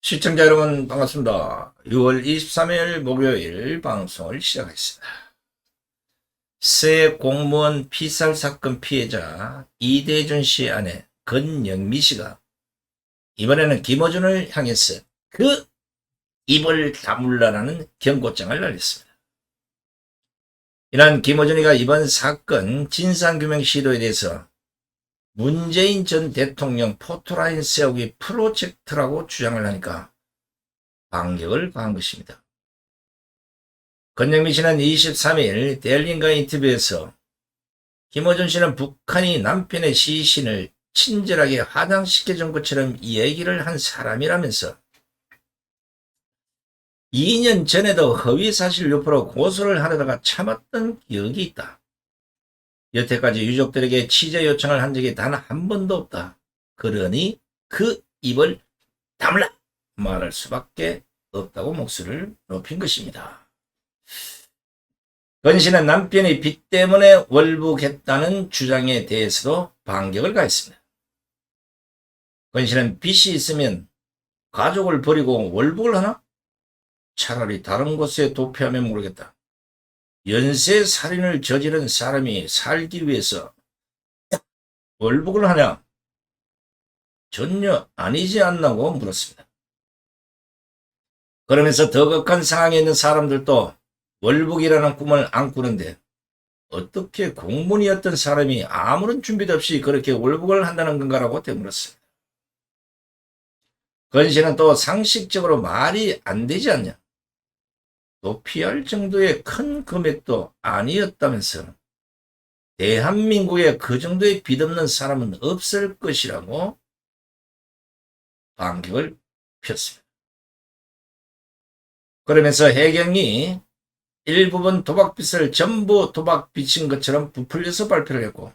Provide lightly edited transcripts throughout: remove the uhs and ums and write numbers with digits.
시청자 여러분 반갑습니다. 6월 23일 목요일 방송을 시작하겠습니다. 새 공무원 피살 사건 피해자 이대준 씨 아내 건영미 씨가 이번에는 김어준을 향해서 그 입을 다물라라는 경고장을 날렸습니다. 이날 김어준이가 이번 사건 진상규명 시도에 대해서 문재인 전 대통령 포토라인 세우기 프로젝트라고 주장을 하니까 반격을 가한 것입니다. 건영미 씨는 23일 데일리인과 인터뷰에서 김어준 씨는 북한이 남편의 시신을 친절하게 화장시켜준 것처럼 얘기를 한 사람이라면서 2년 전에도 허위사실 유포로 고소를 하려다가 참았던 기억이 있다. 여태까지 유족들에게 취재 요청을 한 적이 단 한 번도 없다. 그러니 그 입을 다물라 말할 수밖에 없다고 목소리를 높인 것입니다. 건 씨는 남편이 빚 때문에 월북했다는 주장에 대해서도 반격을 가했습니다. 건 씨는 빚이 있으면 가족을 버리고 월북을 하나? 차라리 다른 곳에 도피하면 모르겠다. 연쇄 살인을 저지른 사람이 살기 위해서 월북을 하냐? 전혀 아니지 않나고 물었습니다. 그러면서 더 극한 상황에 있는 사람들도 월북이라는 꿈을 안 꾸는데 어떻게 공무원이었던 사람이 아무런 준비도 없이 그렇게 월북을 한다는 건가라고 되물었습니다. 건 씨는 또 상식적으로 말이 안 되지 않냐? 도피할 정도의 큰 금액도 아니었다면서 대한민국에 그 정도의 빚 없는 사람은 없을 것이라고 반격을 폈습니다. 그러면서 해경이 일부분 도박빚을 전부 도박빚인 것처럼 부풀려서 발표를 했고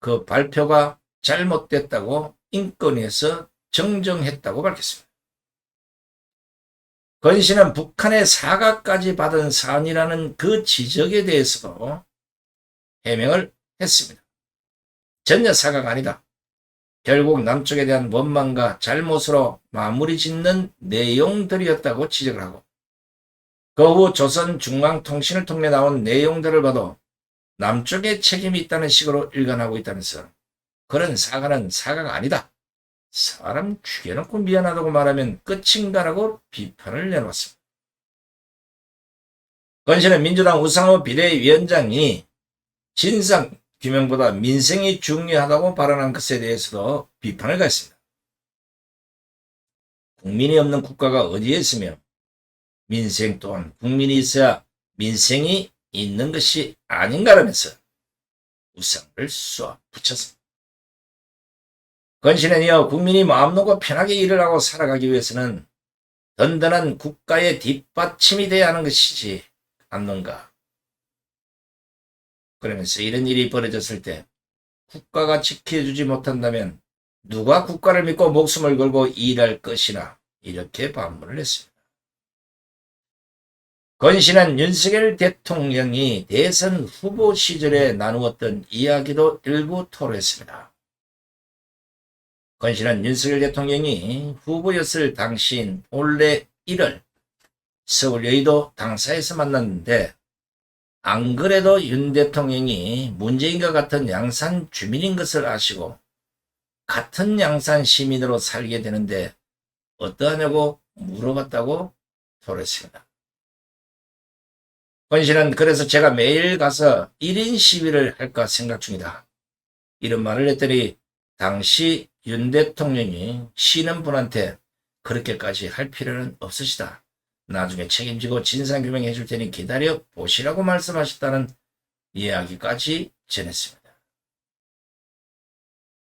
그 발표가 잘못됐다고 인권위에서 정정했다고 밝혔습니다. 건 씨는 북한의 사과까지 받은 사안이라는 그 지적에 대해서도 해명을 했습니다. 전혀 사과가 아니다. 결국 남쪽에 대한 원망과 잘못으로 마무리 짓는 내용들이었다고 지적을 하고 그 후 조선중앙통신을 통해 나온 내용들을 봐도 남쪽에 책임이 있다는 식으로 일관하고 있다면서 그런 사과는 사과가 아니다. 사람 죽여놓고 미안하다고 말하면 끝인가라고 비판을 내놓았습니다. 건 씨는 민주당 우상호 비대위원장이 진상규명보다 민생이 중요하다고 발언한 것에 대해서도 비판을 가했습니다. 국민이 없는 국가가 어디에 있으며 민생 또한 국민이 있어야 민생이 있는 것이 아닌가라면서 우상을 쏘아 붙였습니다. 건 씨는 이어 국민이 마음 놓고 편하게 일을 하고 살아가기 위해서는 든든한 국가의 뒷받침이 돼야 하는 것이지 않는가. 그러면서 이런 일이 벌어졌을 때 국가가 지켜주지 못한다면 누가 국가를 믿고 목숨을 걸고 일할 것이나 이렇게 반문을 했습니다. 건 씨는 윤석열 대통령이 대선 후보 시절에 나누었던 이야기도 일부 토로했습니다. 건 씨는 윤석열 대통령이 후보였을 당시인 올해 1월 서울 여의도 당사에서 만났는데 안 그래도 윤 대통령이 문재인과 같은 양산 주민인 것을 아시고 같은 양산 시민으로 살게 되는데 어떠하냐고 물어봤다고 토로했습니다. 건 씨는 그래서 제가 매일 가서 1인 시위를 할까 생각 중이다. 이런 말을 했더니 당시 윤 대통령이 쉬는 분한테 그렇게까지 할 필요는 없으시다. 나중에 책임지고 진상규명해 줄 테니 기다려 보시라고 말씀하셨다는 이야기까지 전했습니다.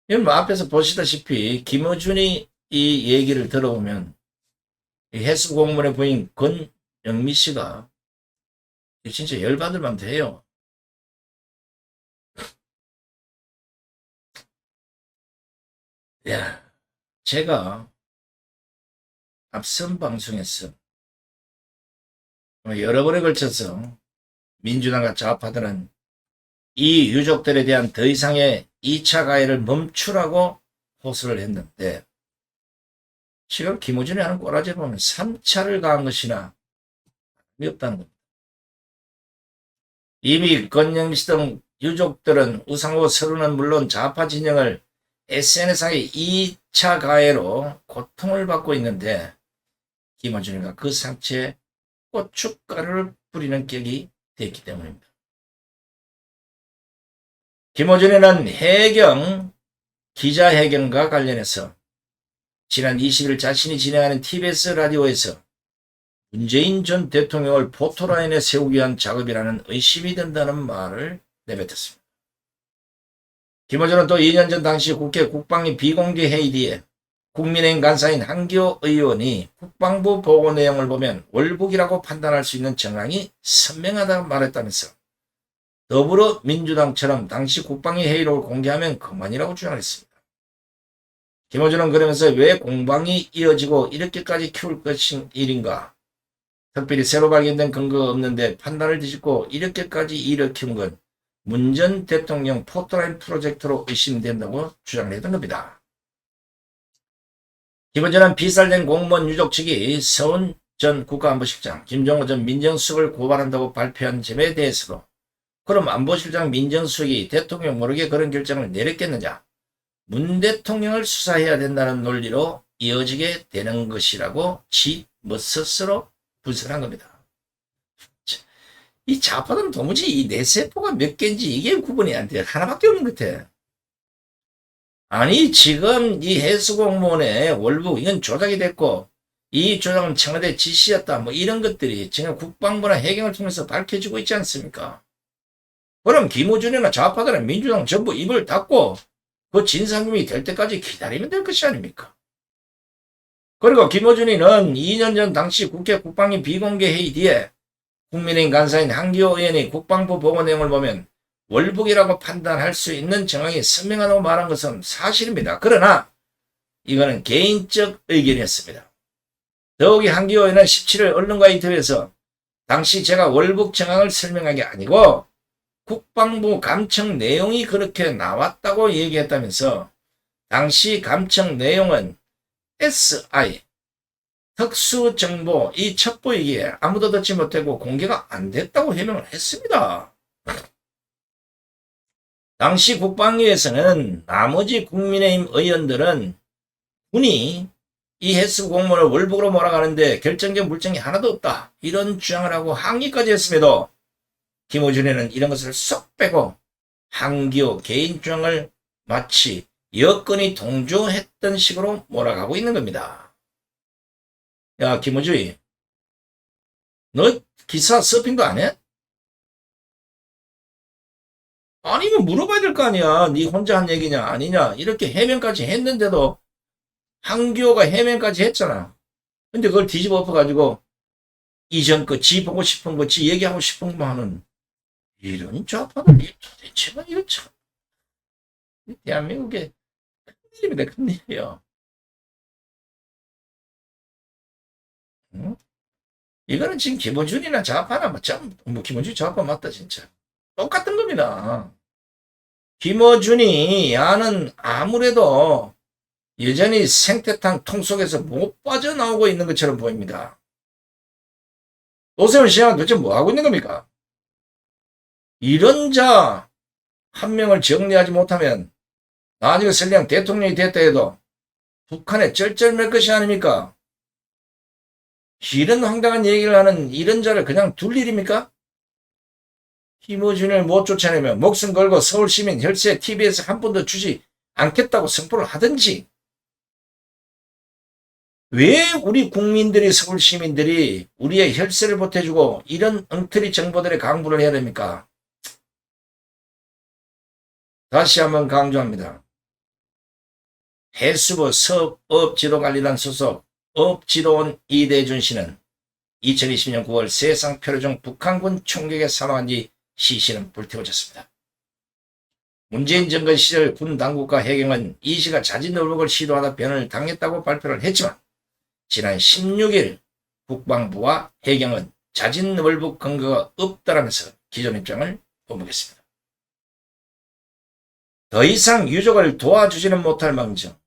이건 뭐 앞에서 보시다시피 김어준이 이 얘기를 들어보면 해수공무원의 부인 건영미 씨가 진짜 열받을 만도 해요. 야, 제가 앞선 방송에서 여러 번에 걸쳐서 민주당과 좌파들은 이 유족들에 대한 더 이상의 2차 가해를 멈추라고 호소를 했는데 지금 김어준이 하는 꼬라지를 보면 3차를 가한 것이나 없다는 겁니다. 이미 권영시 등 유족들은 우상호 서른은 물론 좌파 진영을 SNS상의 2차 가해로 고통을 받고 있는데 김어준이가 그 상처에 고춧가루를 뿌리는 격이 됐기 때문입니다. 김어준이는 해경 기자회견과 관련해서 지난 20일 자신이 진행하는 TBS 라디오에서 문재인 전 대통령을 포토라인에 세우기 위한 작업이라는 의심이 든다는 말을 내뱉었습니다. 김어준은 또 2년 전 당시 국회 국방위 비공개 회의 뒤에 국민의힘 간사인 한기호 의원이 국방부 보고 내용을 보면 월북이라고 판단할 수 있는 정황이 선명하다고 말했다면서 더불어민주당처럼 당시 국방위 회의록을 공개하면 그만이라고 주장했습니다. 김어준은 그러면서 왜 공방이 이어지고 이렇게까지 키울 것인 일인가? 특별히 새로 발견된 근거가 없는데 판단을 뒤집고 이렇게까지 일으킨 건 문 전 대통령 포토라인 프로젝트로 의심된다고 주장을 했던 겁니다. 김어준은 비살된 공무원 유족 측이 서훈 전 국가안보실장, 김종호 전 민정수석을 고발한다고 발표한 점에 대해서도 그럼 안보실장 민정수석이 대통령 모르게 그런 결정을 내렸겠느냐? 문 대통령을 수사해야 된다는 논리로 이어지게 되는 것이라고 스스로 분석한 겁니다. 이 좌파들은 도무지 이 뇌세포가 몇 개인지 이게 구분이 안 돼요. 하나밖에 없는 것 같아. 아니 지금 이 해수공무원의 월북 이건 조작이 됐고 이 조작은 청와대 지시였다 뭐 이런 것들이 지금 국방부나 해경을 통해서 밝혀지고 있지 않습니까? 그럼 김어준이나 좌파들은 민주당 전부 입을 닫고 그 진상규명이 될 때까지 기다리면 될 것이 아닙니까? 그리고 김어준이는 2년 전 당시 국회 국방위 비공개 회의 뒤에 국민의힘 간사인 한기호 의원이 국방부 보고 내용을 보면 월북이라고 판단할 수 있는 정황이 선명하다고 말한 것은 사실입니다. 그러나 이거는 개인적 의견이었습니다. 더욱이 한기호 의원은 17일 언론과 인터뷰에서 당시 제가 월북 정황을 설명한 게 아니고 국방부 감청 내용이 그렇게 나왔다고 얘기했다면서 당시 감청 내용은 SI 특수정보 이 첩보이기에 아무도 듣지 못하고 공개가 안 됐다고 해명을 했습니다. 당시 국방위에서는 나머지 국민의힘 의원들은 군이 이 해수 공무원을 월북으로 몰아가는데 결정적 물증이 하나도 없다 이런 주장을 하고 항의까지 했음에도 김어준이는 이런 것을 쏙 빼고 한기호 개인 주장을 마치 여건이 동조했던 식으로 몰아가고 있는 겁니다. 야 김어준이 너 기사 서핑도 안 해? 아니면 물어봐야 될 거 아니야. 네 혼자 한 얘기냐 아니냐 이렇게 해명까지 했는데도 한기호가 해명까지 했잖아. 근데 그걸 뒤집어 엎어가지고 이전 거 지 보고 싶은 거 지 얘기하고 싶은 거 하는 이런 좌파들이 도대체가 이거 참 대한민국의 큰일입니다. 큰일이에요. 응? 이거는 지금 김어준이나 좌파나 뭐 김어준 좌파 맞다 진짜 똑같은 겁니다. 김어준이 야는 아무래도 여전히 생태탕 통 속에서 못 빠져나오고 있는 것처럼 보입니다. 오세훈 시장은 도대체 뭐 하고 있는 겁니까? 이런 자 한 명을 정리하지 못하면 나중에 설령 대통령이 됐다 해도 북한에 쩔쩔맬 것이 아닙니까? 이런 황당한 얘기를 하는 이런 자를 그냥 둘 일입니까? 김어준을 못 쫓아내면 목숨 걸고 서울시민 혈세 TBS 한 푼도 주지 않겠다고 선포를 하든지 왜 우리 국민들이 서울시민들이 우리의 혈세를 보태주고 이런 엉터리 정보들에 강부를 해야 됩니까? 다시 한번 강조합니다. 해수부 사업지도관리단 소속 업지도원 이대준 씨는 2020년 9월 세상 표류 중 북한군 총격에 사망한 뒤 시신은 불태워졌습니다. 문재인 정권 시절 군 당국과 해경은 이 씨가 자진 월북을 시도하다 변을 당했다고 발표를 했지만 지난 16일 국방부와 해경은 자진 월북 근거가 없다라면서 기존 입장을 번복했습니다. 더 이상 유족을 도와주지는 못할 망정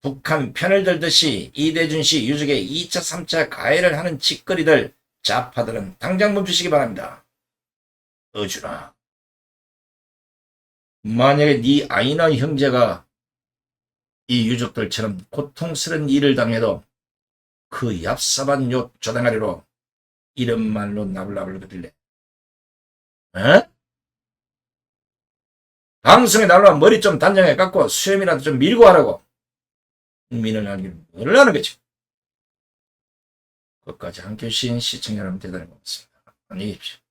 북한 편을 들듯이 이대준 씨 유족의 2차 3차 가해를 하는 짓거리들 좌파들은 당장 멈추시기 바랍니다. 어주라. 만약에 네 아이나 형제가 이 유족들처럼 고통스러운 일을 당해도 그 얍삽한 요 조당아리로 이런 말로 나불나불 거릴래. 에? 방송에 나오면 머리 좀 단정해 갖고 수염이라도 좀 밀고 하라고. 국민을 알기를 뭘 하는 거지. 끝까지 함께 해주신 시청자 여러분 대단히 고맙습니다. 안녕히 계십시오.